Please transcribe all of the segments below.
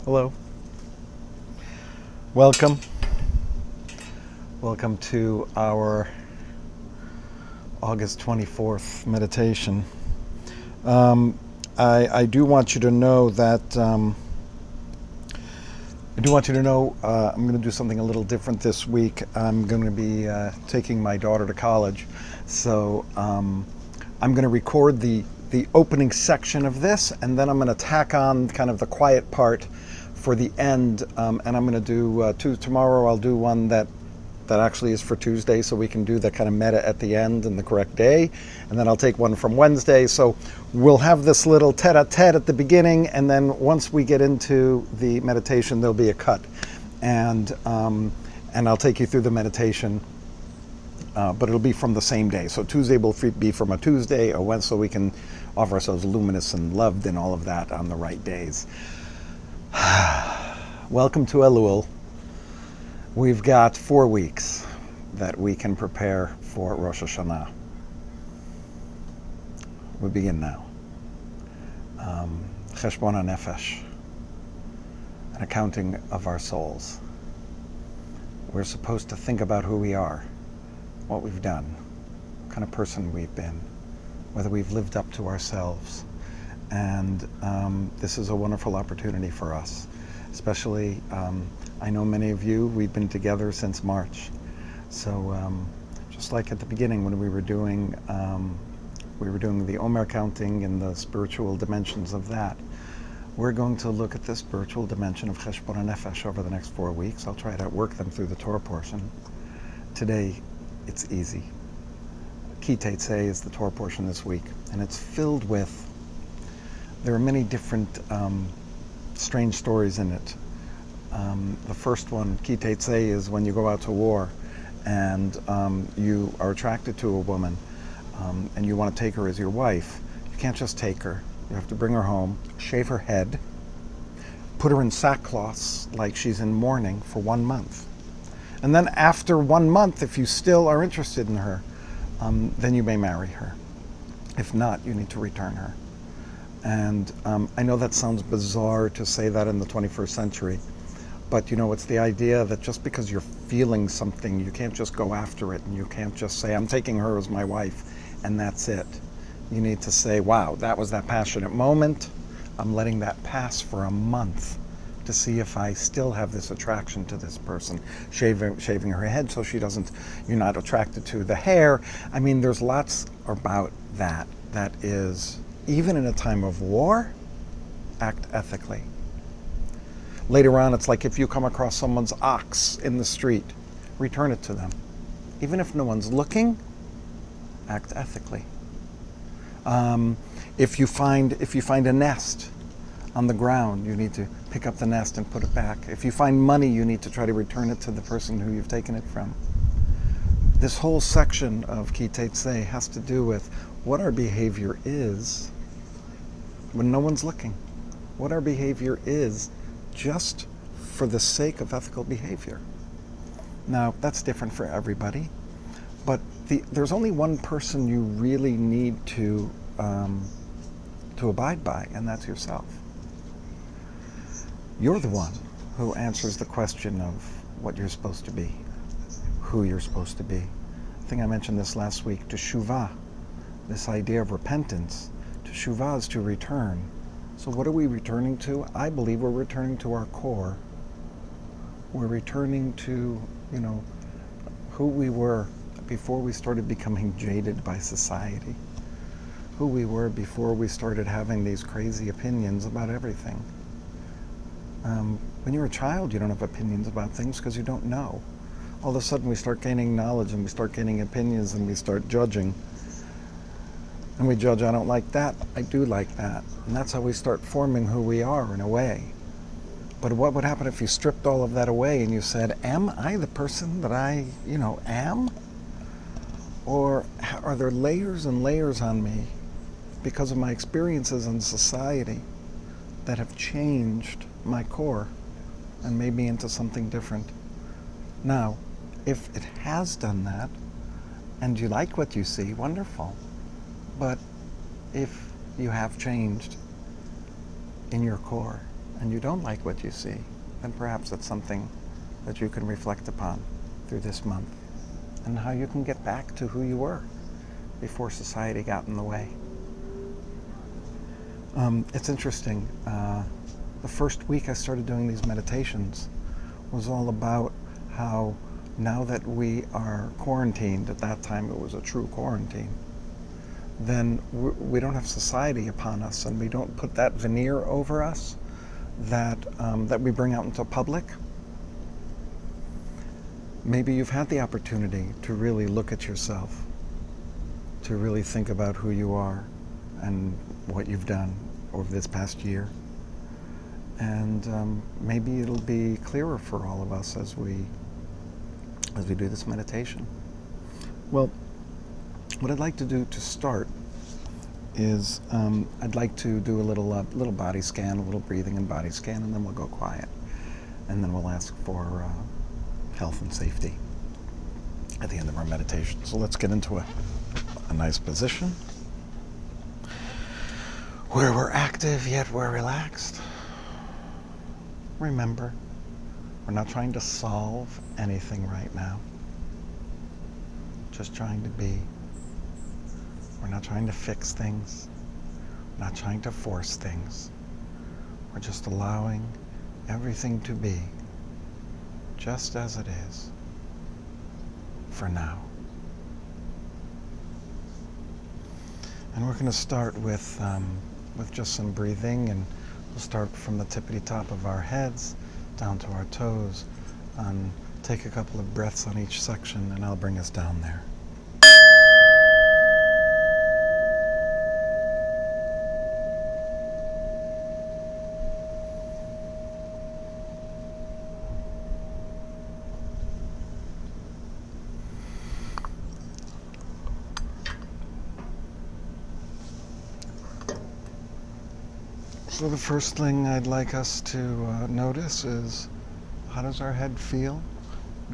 Hello. Welcome. Welcome to our August 24th meditation. I do want you to know that I'm going to do something a little different this week. I'm going to be taking my daughter to college, so I'm going to record the opening section of this, and then I'm going to tack on kind of the quiet part for the end, and I'm going to do tomorrow. I'll do one that actually is for Tuesday, so we can do the kind of meta at the end and the correct day, and then I'll take one from Wednesday. So we'll have this little tete-a-tete at the beginning, and then once we get into the meditation, there'll be a cut, and I'll take you through the meditation, but it'll be from the same day. So Tuesday will be from a Tuesday, or Wednesday, so we can offer ourselves luminous and loved and all of that on the right days. Welcome to Elul. We've got 4 weeks that we can prepare for Rosh Hashanah. We begin now. Cheshbon HaNefesh, an accounting of our souls. We're supposed to think about who we are, what we've done, what kind of person we've been, whether we've lived up to ourselves. And this is a wonderful opportunity for us, especially I know many of you, we've been together since March. So just like at the beginning when we were doing the Omer counting and the spiritual dimensions of that, we're going to look at the spiritual dimension of Cheshbon HaNefesh over the next 4 weeks. I'll try to work them through the Torah portion. Today, it's easy. Ki Teitzei is the Torah portion this week, and it's filled with, there are many different strange stories in it. The first one, Ki Teitzei, is when you go out to war and you are attracted to a woman and you want to take her as your wife. You can't just take her. You have to bring her home, shave her head, put her in sackcloths like she's in mourning for 1 month. And then after 1 month, if you still are interested in her, then you may marry her. If not, you need to return her. And I know that sounds bizarre to say that in the 21st century, but it's the idea that just because you're feeling something, you can't just go after it, and you can't just say, I'm taking her as my wife, and that's it. You need to say, wow, that was that passionate moment. I'm letting that pass for a month to see if I still have this attraction to this person. Shaving her head so you're not attracted to the hair. I mean, there's lots about that is, even in a time of war, act ethically. Later on, it's like if you come across someone's ox in the street, return it to them. Even if no one's looking, act ethically. If you find a nest on the ground, you need to pick up the nest and put it back. If you find money, you need to try to return it to the person who you've taken it from. This whole section of Ki Teitzei has to do with what our behavior is when no one's looking. What our behavior is just for the sake of ethical behavior. Now, that's different for everybody, but there's only one person you really need to abide by, and that's yourself. You're the one who answers the question of what you're supposed to be, who you're supposed to be. I think I mentioned this last week, teshuvah, this idea of repentance. Teshuvah is to return. So what are we returning to? I believe we're returning to our core. We're returning to, who we were before we started becoming jaded by society. Who we were before we started having these crazy opinions about everything. When you're a child, you don't have opinions about things because you don't know. All of a sudden we start gaining knowledge and we start gaining opinions and we start judging. And we judge, I don't like that, I do like that. And that's how we start forming who we are in a way. But what would happen if you stripped all of that away and you said, am I the person that I, am? Or are there layers and layers on me because of my experiences in society that have changed my core and made me into something different? Now, if it has done that, and you like what you see, wonderful. But if you have changed in your core and you don't like what you see, then perhaps that's something that you can reflect upon through this month, and how you can get back to who you were before society got in the way. It's interesting. The first week I started doing these meditations was all about how now that we are quarantined, at that time it was a true quarantine, then we don't have society upon us, and we don't put that veneer over us that we bring out into public. Maybe you've had the opportunity to really look at yourself, to really think about who you are and what you've done over this past year. And maybe it'll be clearer for all of us as we do this meditation. Well, what I'd like to do to start is I'd like to do a little body scan, a little breathing and body scan, and then we'll go quiet. And then we'll ask for health and safety at the end of our meditation. So let's get into a nice position where we're active yet we're relaxed. Remember, we're not trying to solve anything right now. Just trying to be. We're not trying to fix things. We're not trying to force things. We're just allowing everything to be just as it is for now. And we're going to start with just some breathing, and we'll start from the tippity top of our heads down to our toes, and take a couple of breaths on each section, and I'll bring us down there. So the first thing I'd like us to notice is, how does our head feel?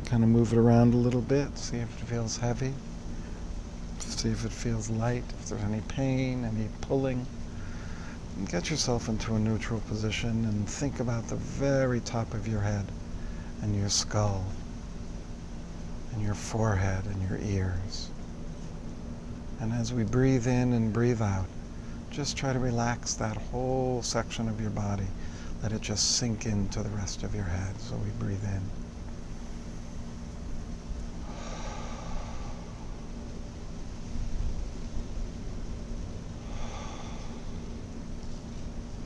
Kind of move it around a little bit, see if it feels heavy, see if it feels light, if there's any pain, any pulling. And get yourself into a neutral position and think about the very top of your head and your skull and your forehead and your ears. And as we breathe in and breathe out, just try to relax that whole section of your body. Let it just sink into the rest of your head. So we breathe in.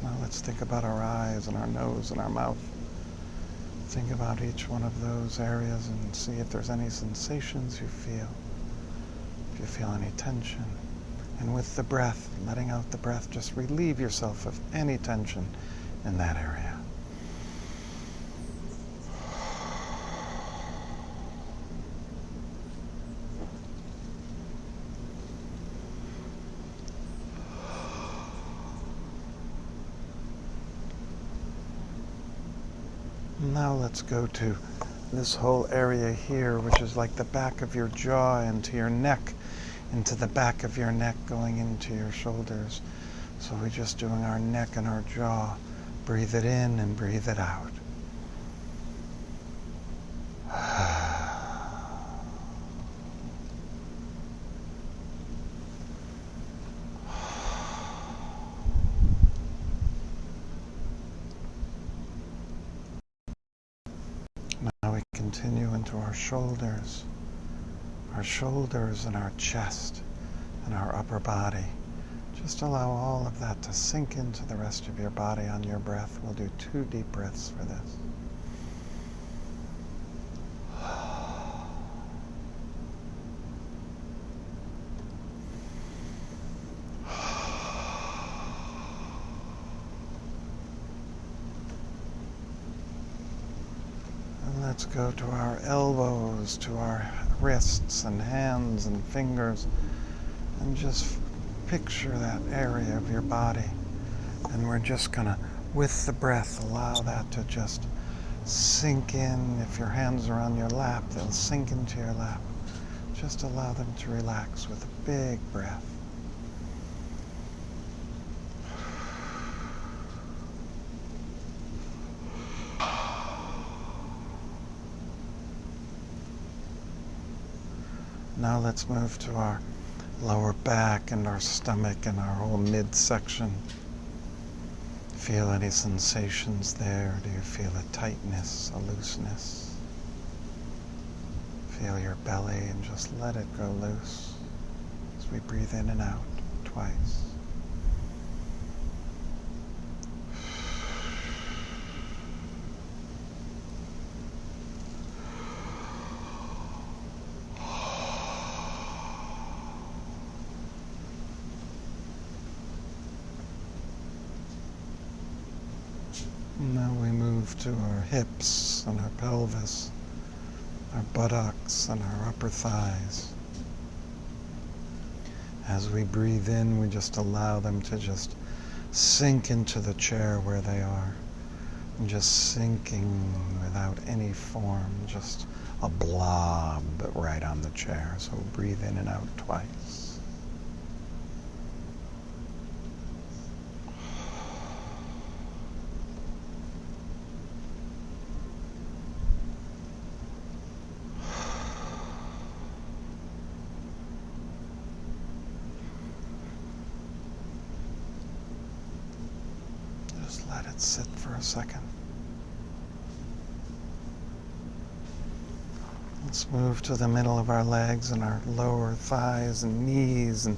Now let's think about our eyes and our nose and our mouth. Think about each one of those areas and see if there's any sensations you feel. If you feel any tension. And with the breath, letting out the breath, just relieve yourself of any tension in that area. Now let's go to this whole area here, which is like the back of your jaw into your neck, into the back of your neck, going into your shoulders. So we're just doing our neck and our jaw. Breathe it in and breathe it out. Now we continue into our shoulders and our chest and our upper body. Just allow all of that to sink into the rest of your body on your breath. We'll do 2 deep breaths for this. And let's go to our elbows, to our wrists and hands and fingers, and just picture that area of your body. And we're just gonna, with the breath, allow that to just sink in. If your hands are on your lap, they'll sink into your lap. Just allow them to relax with a big breath. Now let's move to our lower back and our stomach and our whole midsection. Feel any sensations there? Do you feel a tightness, a looseness? Feel your belly and just let it go loose as we breathe in and out twice. Now we move to our hips and our pelvis, our buttocks and our upper thighs. As we breathe in, we just allow them to just sink into the chair where they are. And just sinking without any form, just a blob right on the chair. So breathe in and out twice. Just let it sit for a second. Let's move to the middle of our legs and our lower thighs and knees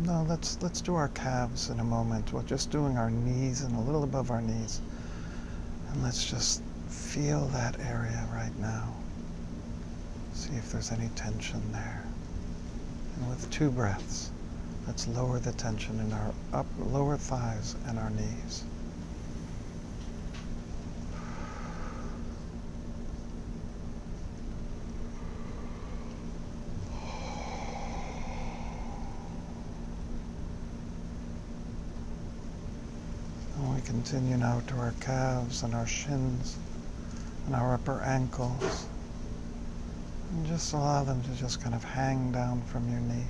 no, let's do our calves in a moment. We're just doing our knees and a little above our knees, and let's just feel that area right now. See if there's any tension there. And with 2 breaths, let's lower the tension in our lower thighs and our knees. And we continue now to our calves and our shins and our upper ankles. And just allow them to just kind of hang down from your knee.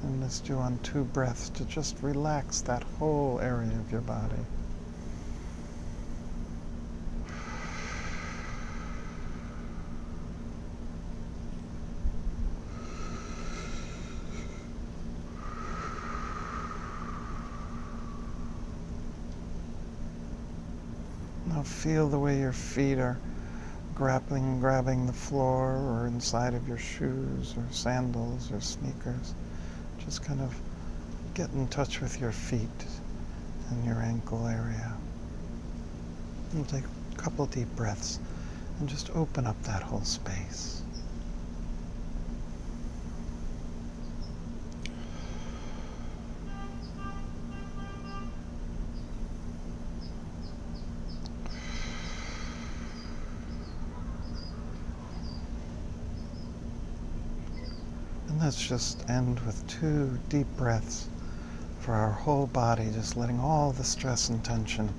And let's do on 2 breaths to just relax that whole area of your body. Now feel the way your feet are grabbing the floor or inside of your shoes or sandals or sneakers. Just kind of get in touch with your feet and your ankle area. We'll take a couple deep breaths and just open up that whole space. And let's just end with 2 deep breaths for our whole body, just letting all the stress and tension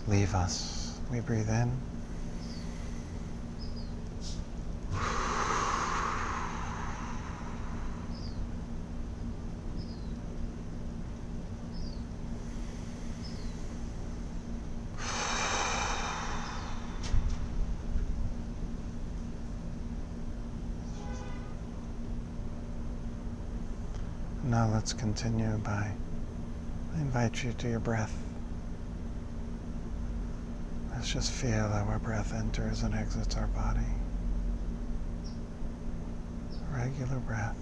leave us. We breathe in. Now let's continue I invite you to your breath. Let's just feel how our breath enters and exits our body. Regular breath.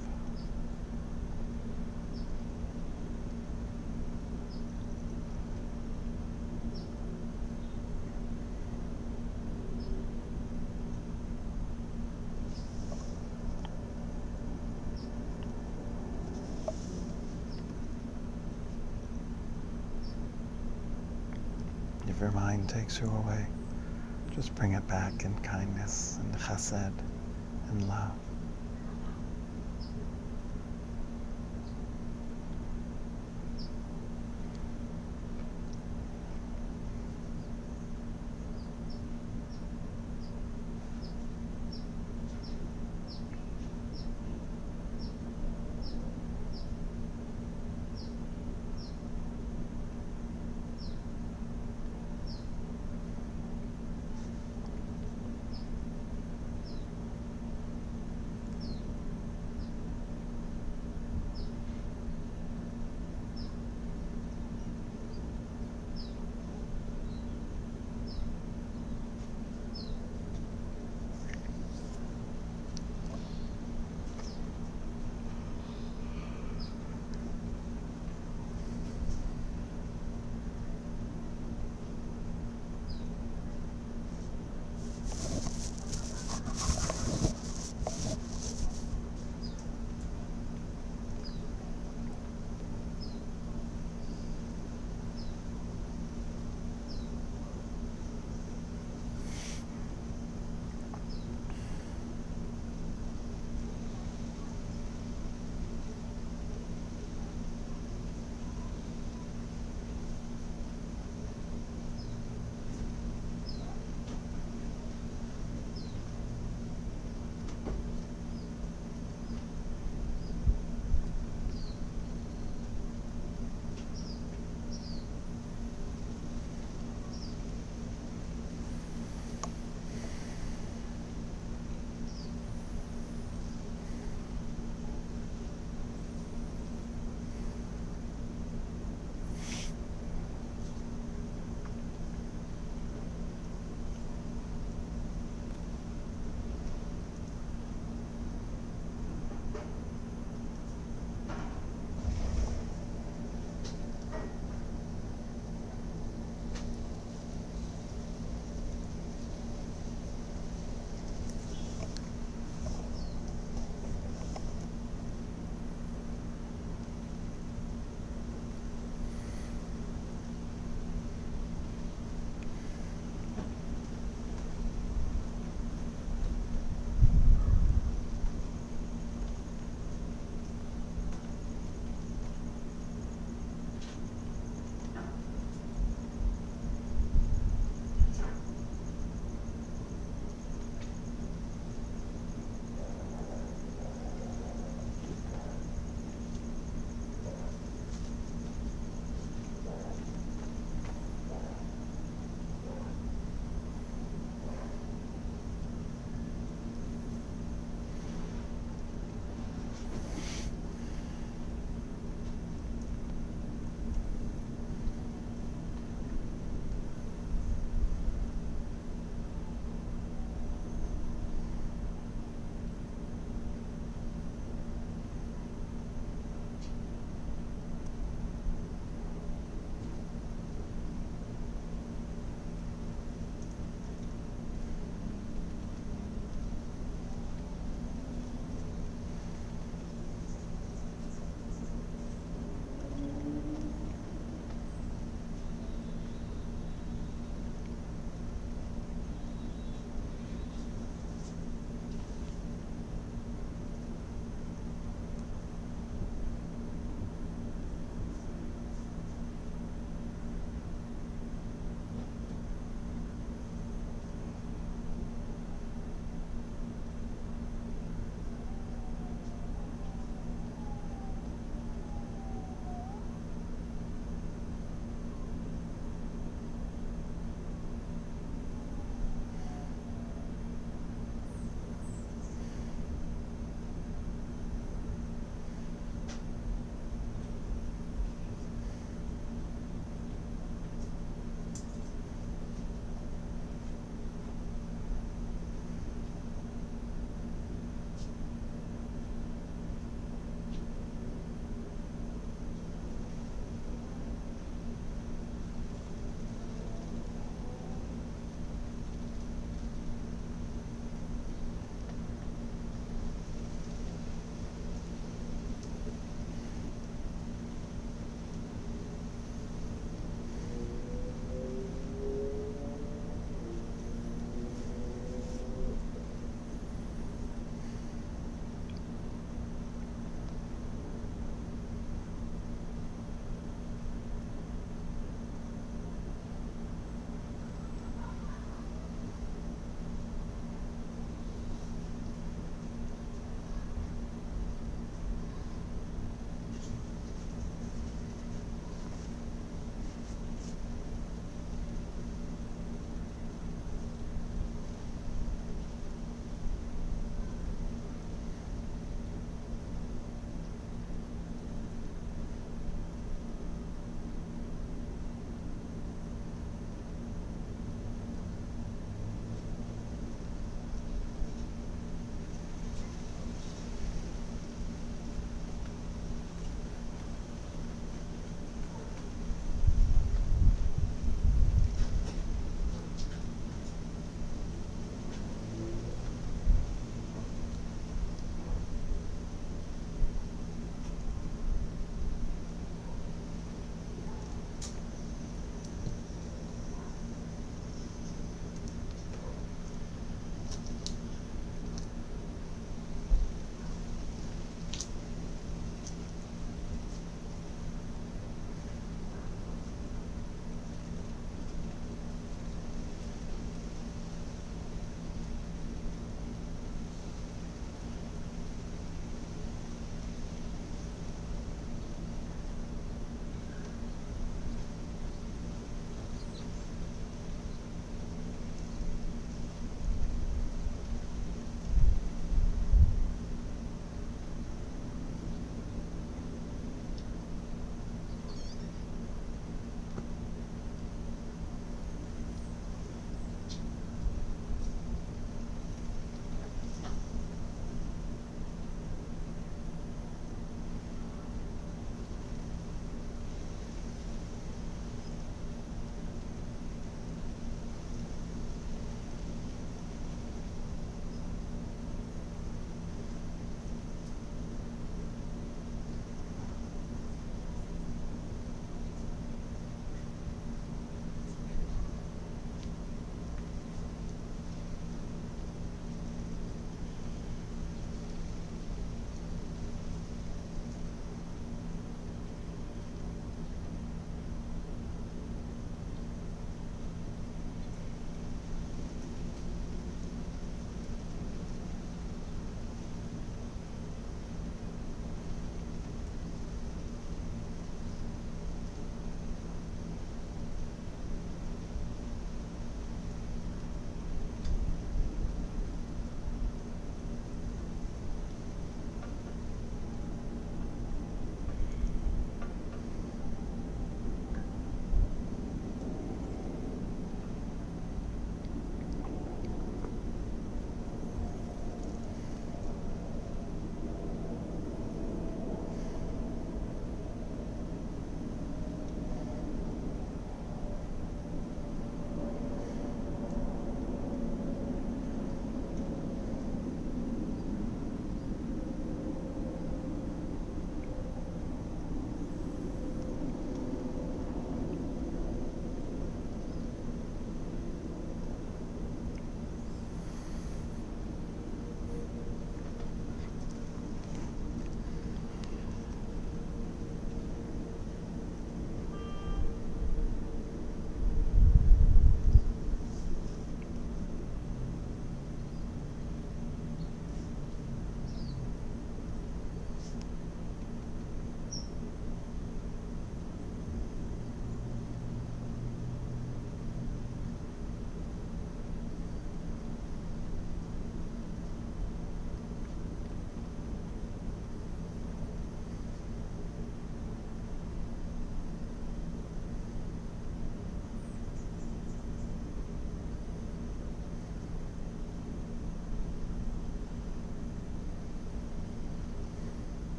If your mind takes you away, just bring it back in kindness and chesed and love.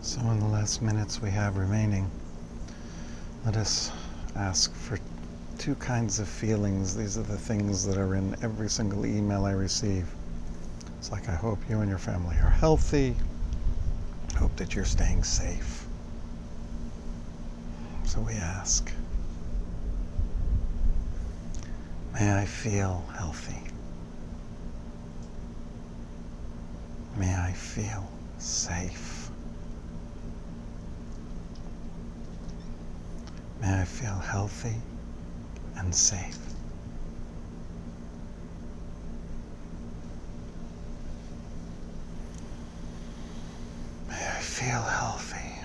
So in the last minutes we have remaining, let us ask for two kinds of feelings. These are the things that are in every single email I receive. It's like, I hope you and your family are healthy. I hope that you're staying safe. So we ask, may I feel healthy. May I feel safe. May I feel healthy and safe. May I feel healthy.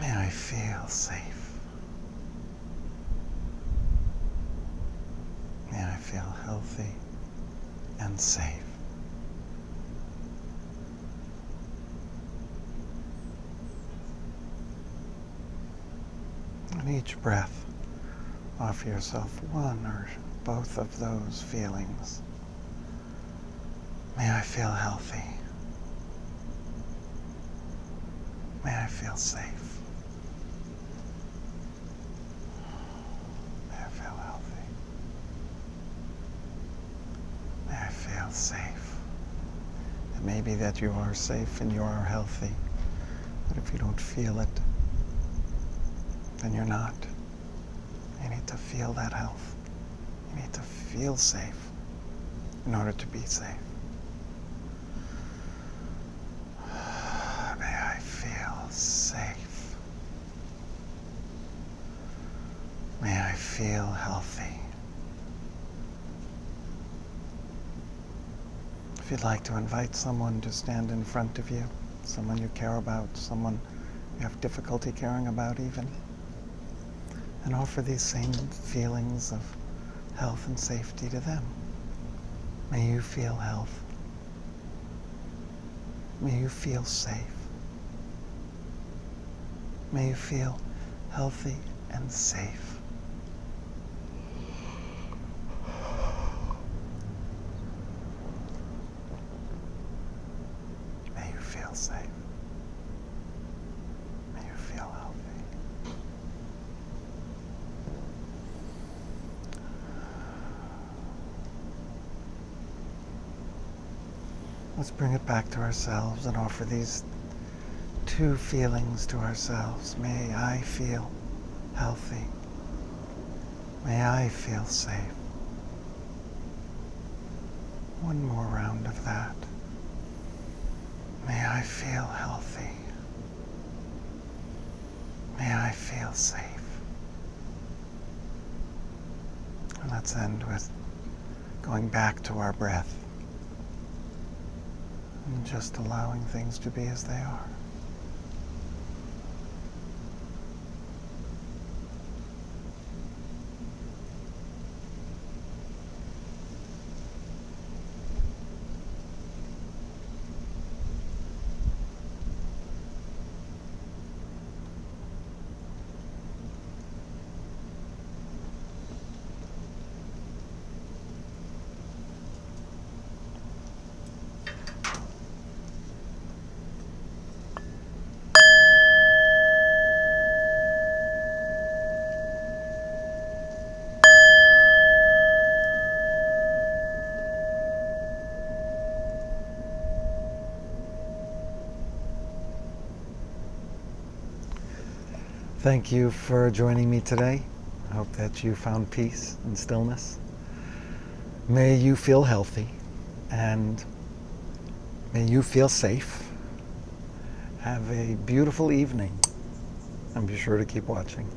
May I feel safe. May I feel healthy and safe. And each breath, offer yourself one or both of those feelings. May I feel healthy. May I feel safe. May I feel healthy. May I feel safe. It may be that you are safe and you are healthy, but if you don't feel it, then you're not. You need to feel that health. You need to feel safe in order to be safe. May I feel safe. May I feel healthy. If you'd like to invite someone to stand in front of you, someone you care about, someone you have difficulty caring about even, and offer these same feelings of health and safety to them. May you feel health. May you feel safe. May you feel healthy and safe. May you feel safe. May you feel healthy. Let's bring it back to ourselves and offer these two feelings to ourselves. May I feel healthy. May I feel safe. One more round of that. May I feel healthy. May I feel safe. And let's end with going back to our breath and just allowing things to be as they are. Thank you for joining me today. I hope that you found peace and stillness. May you feel healthy and may you feel safe. Have a beautiful evening and be sure to keep watching.